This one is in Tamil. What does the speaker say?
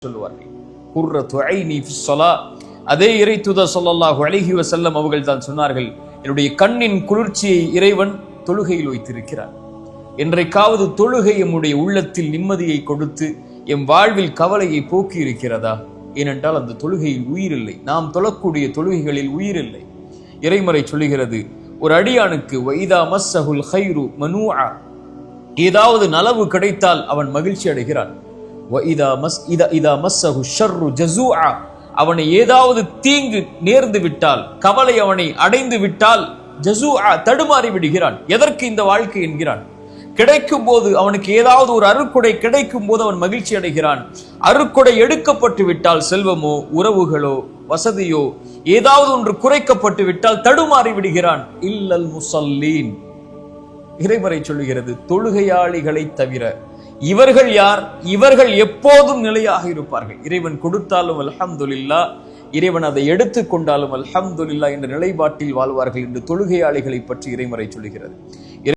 சொல்லுவார்கள். குர்ரத்து ஐனி ஃபிஸ் ஸலா. அதே இறை தூதர் ஸல்லல்லாஹு அலைஹி வஸல்லம் அவர்கள் தான் சொன்னார்கள், என்னுடைய கண்ணின் குளிர்ச்சியை இறைவன் தொழுகையில் வைத்திருக்கிறார். என்றைக்காவது தொழுகை எம்முடைய உள்ளத்தில் நிம்மதியை கொடுத்து எம் வாழ்வில் கவலையை போக்கி இருக்கிறதா? ஏனென்றால் அந்த தொழுகையில் உயிர் இல்லை. நாம் தொழக்கூடிய தொழுகைகளில் உயிர் இல்லை. இறைமறை சொல்லுகிறது, ஒரு அடியானுக்கு வைதா மஸ்ஸஹுல் கைரு மனூஆ, ஏதாவது நலவு கிடைத்தால் அவன் மகிழ்ச்சி அடைகிறான். அவனை ஏதாவது தீங்கு நேர்ந்து விட்டால், கவலை அவனை அடைந்து விட்டால் ஜஸூஆ, தடுமாறி விடுகிறான். எதற்கு இந்த வாழ்க்கை என்கிறான். கிடைக்கும் போது அவனுக்கு ஏதாவது ஒரு அருட்கொடை கிடைக்கும் போது அவன் மகிழ்ச்சி அடைகிறான். அருட்கொடை எடுக்கப்பட்டு விட்டால், செல்வமோ உறவுகளோ வசதியோ ஏதாவது ஒன்று குறைக்கப்பட்டு விட்டால் தடுமாறி விடுகிறான். இல்லல் முஸல்லீன், இறைமறை சொல்லுகிறது, தொழுகையாளிகளை தவிர. இவர்கள் யார்? இவர்கள் எப்போதும் நிலையாக இருப்பார்கள். இறைவன் கொடுத்தாலும் அல்ஹம்துலில்லாஹ், இறைவன் அதை எடுத்துக் கொண்டாலும் அல்ஹம்துலில்லாஹ் என்ற நிலைப்பாட்டில் வாழ்வார்கள் என்று தொழுகையாளிகளை பற்றி இறைமறை சொல்லுகிறது.